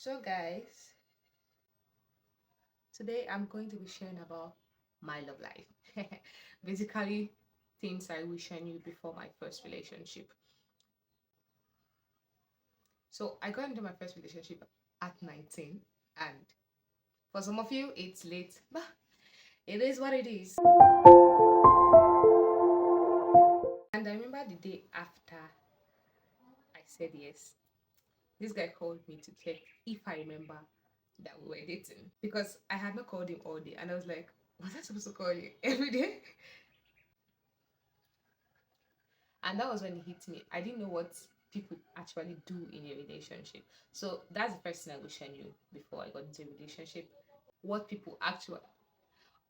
So, guys, today I'm going to be sharing about my love life. Basically, things I wish I knew before my first relationship. So, I got into my first relationship at 19, and for some of you, it's late, but it is what it is. And I remember the day after I said yes, this guy called me to check if I remember that we were dating because I had not called him all day, and I was like, was I supposed to call you every day? And that was when it hit me. I didn't know what people actually do in a relationship. So that's the first thing I wish I knew before I got into a relationship. What people actually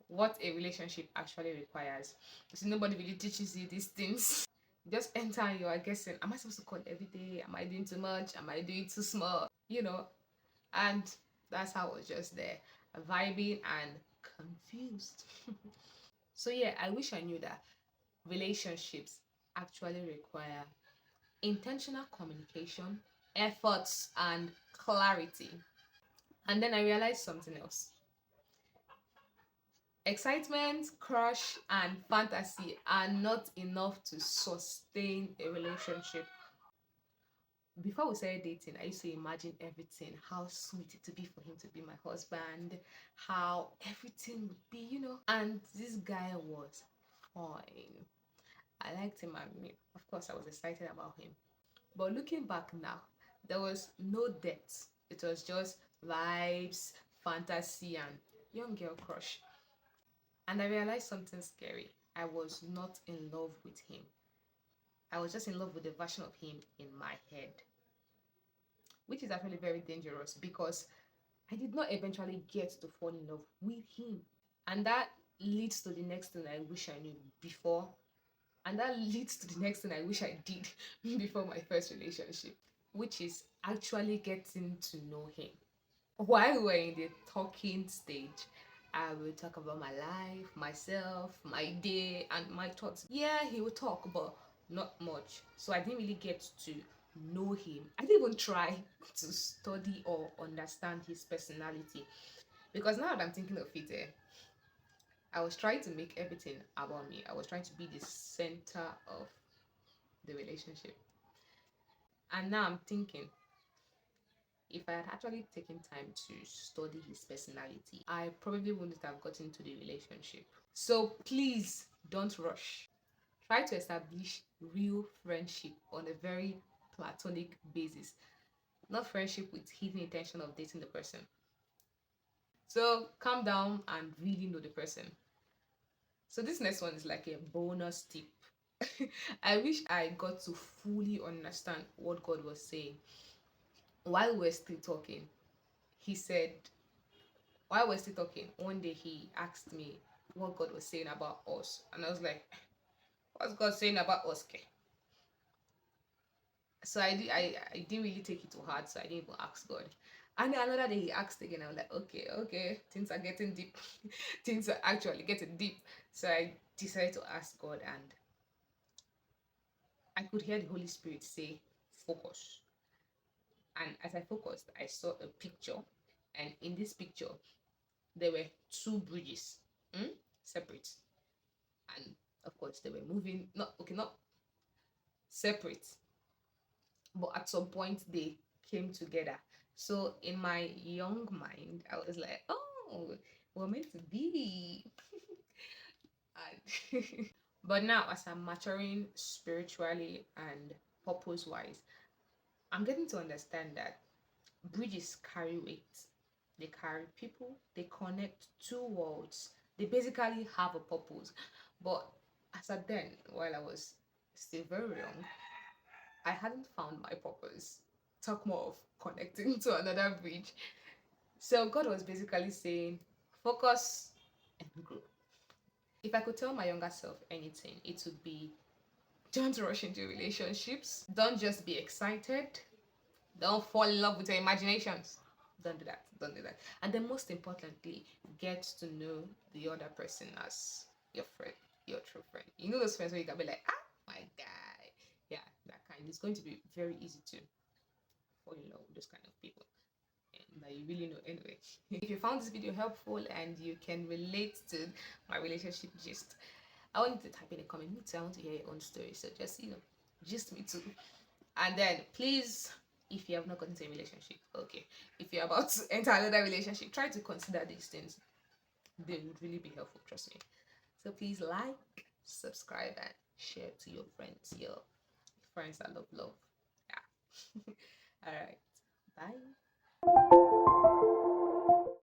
what a relationship actually requires. So nobody really teaches you these things. Just enter and you are guessing, am I supposed to call every day? Am I doing too much? Am I doing too small? And that's how I was just there, vibing and confused. So yeah, I wish I knew that relationships actually require intentional communication, efforts, and clarity. And then I realized something else. Excitement, crush, and fantasy are not enough to sustain a relationship. Before we started dating, I used to imagine everything, how sweet it would be for him to be my husband, how everything would be. And this guy was fine. I liked him, and of course, I was excited about him. But looking back now, there was no depth. It was just vibes, fantasy, and young girl crush. And I realized something scary. I was not in love with him. I was just in love with the version of him in my head, which is actually very dangerous because I did not eventually get to fall in love with him. And that leads to the next thing I wish I knew before. And that leads to the next thing I wish I did before my first relationship, which is actually getting to know him. While we're in the talking stage, I will talk about my life, myself, my day, and my thoughts. Yeah, he will talk, but not much. So I didn't really get to know him. I didn't even try to study or understand his personality because now that I'm thinking of it, I was trying to make everything about me. I was trying to be the center of the relationship. And now I'm thinking, if I had actually taken time to study his personality, I probably wouldn't have gotten into the relationship. So please don't rush. Try to establish real friendship on a very platonic basis, not friendship with hidden intention of dating the person. So calm down and really know the person. So this next one is like a bonus tip. I wish I got to fully understand what God was saying while we're still talking. He said, while we're still talking, one day he asked me what God was saying about us. And I was like, what's God saying about us? Ke? So I didn't really take it to heart, so I didn't even ask God. And then another day he asked again. I was like, okay, things are getting deep. Things are actually getting deep. So I decided to ask God, and I could hear the Holy Spirit say, focus. And as I focused, I saw a picture. And in this picture, there were two bridges, separate. And of course, they were moving, not separate, but at some point they came together. So in my young mind, I was like, oh, we're meant to be. And but now, as I'm maturing spiritually and purpose wise, I'm getting to understand that bridges carry weight. They carry people, they connect two worlds. They basically have a purpose. But as at then, while I was still very young, I hadn't found my purpose. Talk more of connecting to another bridge. So God was basically saying, focus and grow. If I could tell my younger self anything, it would be don't rush into relationships. Don't just be excited. Don't fall in love with your imaginations. Don't do that. Don't do that. And then most importantly, get to know the other person as your friend, your true friend. You know those friends where you can be like, my guy. Yeah, that kind. It's going to be very easy to fall in love with those kind of people. that you really know anyway. If you found this video helpful and you can relate to my relationship gist, I want you to type in a comment. Me too, I want to hear your own story. So just, gist me too. And then please, if you have not gotten into a relationship, okay, if you're about to enter another relationship, try to consider these things. They would really be helpful, trust me. So please like, subscribe, and share to your friends that love love. Yeah. All right. Bye.